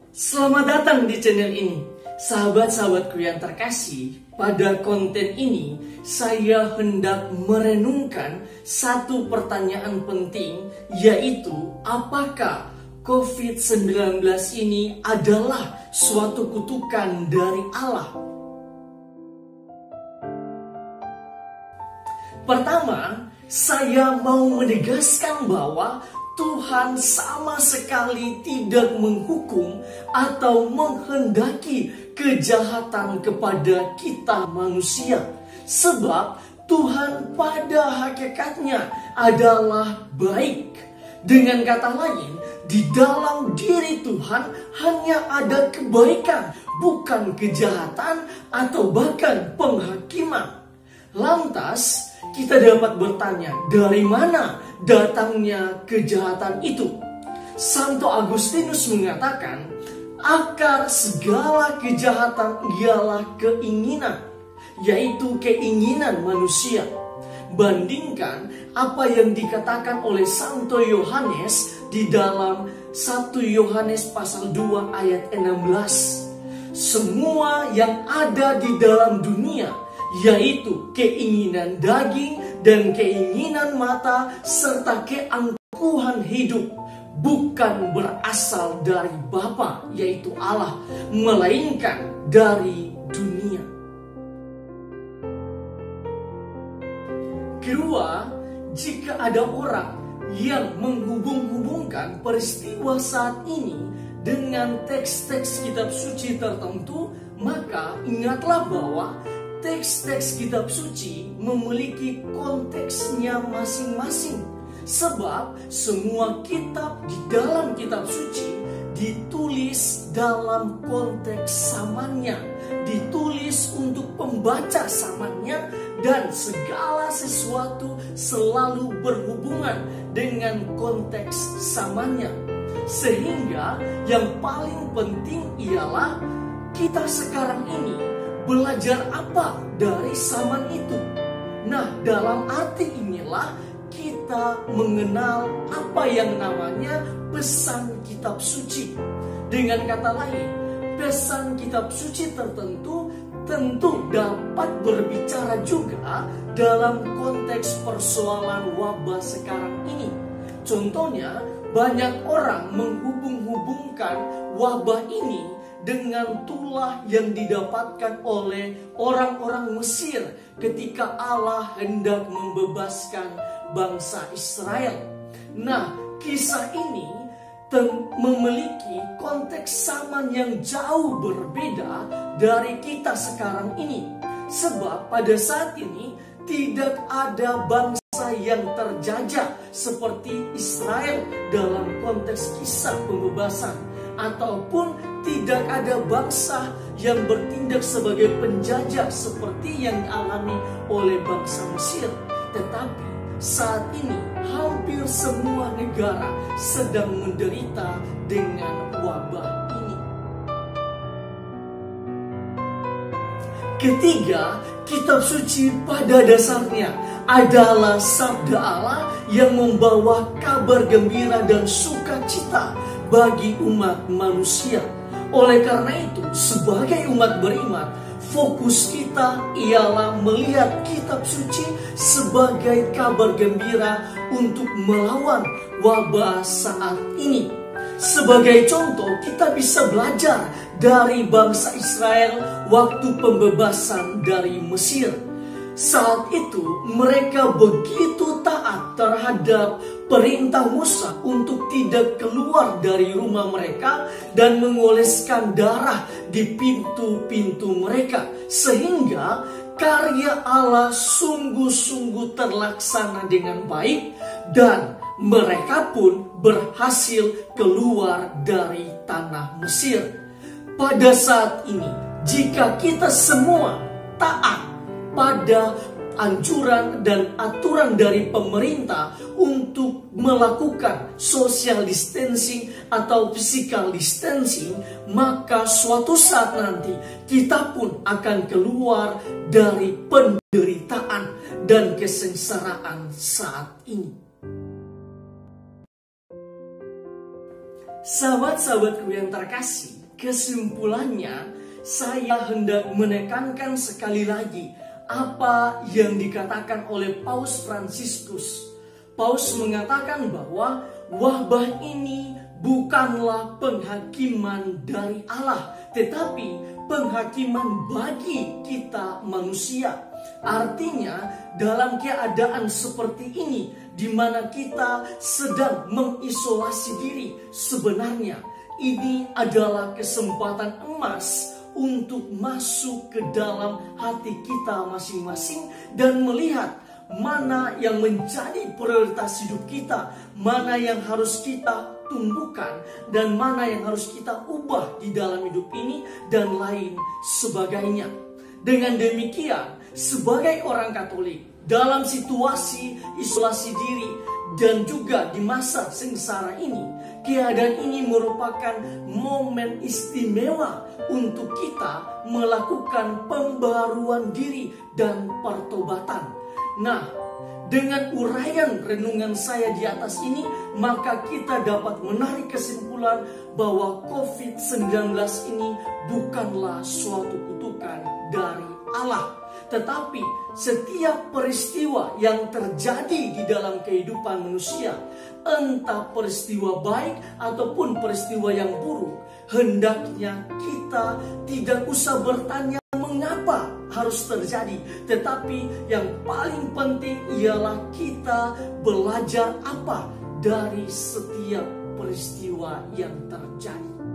Selamat datang di channel ini. Sahabat-sahabatku yang terkasih, pada konten ini saya hendak merenungkan satu pertanyaan penting, yaitu apakah COVID-19 ini adalah suatu kutukan dari Allah? Pertama, saya mau menegaskan bahwa Tuhan sama sekali tidak menghukum atau menghendaki kejahatan kepada kita manusia. Sebab Tuhan pada hakikatnya adalah baik. Dengan kata lain, di dalam diri Tuhan hanya ada kebaikan, bukan kejahatan atau bahkan penghakiman. Lantas, kita dapat bertanya, dari mana datangnya kejahatan itu? Santo Agustinus mengatakan, akar segala kejahatan ialah keinginan, yaitu keinginan manusia. Bandingkan apa yang dikatakan oleh Santo Yohanes di dalam 1 Yohanes pasal 2 ayat 16. Semua yang ada di dalam dunia, yaitu keinginan daging dan keinginan mata serta keangkuhan hidup, bukan berasal dari Bapa, yaitu Allah, melainkan dari dunia. Kedua, jika ada orang yang menghubung-hubungkan peristiwa saat ini dengan teks-teks kitab suci tertentu, maka ingatlah bahwa teks-teks kitab suci memiliki konteksnya masing-masing. Sebab semua kitab di dalam kitab suci ditulis dalam konteks zamannya, ditulis untuk pembaca zamannya, dan segala sesuatu selalu berhubungan dengan konteks zamannya. Sehingga yang paling penting ialah kita sekarang ini belajar apa dari zaman itu. Nah, dalam arti inilah kita mengenal apa yang namanya pesan kitab suci. Dengan kata lain, pesan kitab suci tertentu tentu dapat berbicara juga dalam konteks persoalan wabah sekarang ini. Contohnya, banyak orang menghubung-hubungkan wabah ini dengan tulah yang didapatkan oleh orang-orang Mesir ketika Allah hendak membebaskan bangsa Israel. Nah, kisah ini memiliki konteks zaman yang jauh berbeda dari kita sekarang ini. Sebab pada saat ini tidak ada bangsa yang terjajah seperti Israel dalam konteks kisah pembebasan, ataupun tidak ada bangsa yang bertindak sebagai penjajah seperti yang dialami oleh bangsa Mesir. Tetapi saat ini hampir semua negara sedang menderita dengan wabah ini. Ketiga, kitab suci pada dasarnya adalah sabda Allah yang membawa kabar gembira dan sukacita bagi umat manusia. Oleh karena itu, sebagai umat beriman, fokus kita ialah melihat kitab suci sebagai kabar gembira untuk melawan wabah saat ini. Sebagai contoh, kita bisa belajar dari bangsa Israel waktu pembebasan dari Mesir. Saat itu mereka begitu taat terhadap perintah Musa untuk tidak keluar dari rumah mereka dan mengoleskan darah di pintu-pintu mereka, sehingga karya Allah sungguh-sungguh terlaksana dengan baik dan mereka pun berhasil keluar dari tanah Mesir. Pada saat ini, jika kita semua taat pada anjuran dan aturan dari pemerintah untuk melakukan social distancing atau physical distancing, maka suatu saat nanti kita pun akan keluar dari penderitaan dan kesengsaraan saat ini. Sahabat-sahabatku yang terkasih, kesimpulannya, saya hendak menekankan sekali lagi apa yang dikatakan oleh Paus Fransiskus. Paus mengatakan bahwa wabah ini bukanlah penghakiman dari Allah, tetapi penghakiman bagi kita manusia. Artinya, dalam keadaan seperti ini, di mana kita sedang mengisolasi diri, sebenarnya ini adalah kesempatan emas untuk masuk ke dalam hati kita masing-masing dan melihat mana yang menjadi prioritas hidup kita, mana yang harus kita tumbuhkan, dan mana yang harus kita ubah di dalam hidup ini, dan lain sebagainya. Dengan demikian, sebagai orang Katolik, dalam situasi isolasi diri dan juga di masa sengsara ini, keadaan ini merupakan momen istimewa untuk kita melakukan pembaharuan diri dan pertobatan. Nah, dengan uraian renungan saya di atas ini, maka kita dapat menarik kesimpulan bahwa COVID-19 ini bukanlah suatu kutukan dari Allah. Tetapi setiap peristiwa yang terjadi di dalam kehidupan manusia, entah peristiwa baik ataupun peristiwa yang buruk, hendaknya kita tidak usah bertanya mengapa harus terjadi, tetapi yang paling penting ialah kita belajar apa dari setiap peristiwa yang terjadi.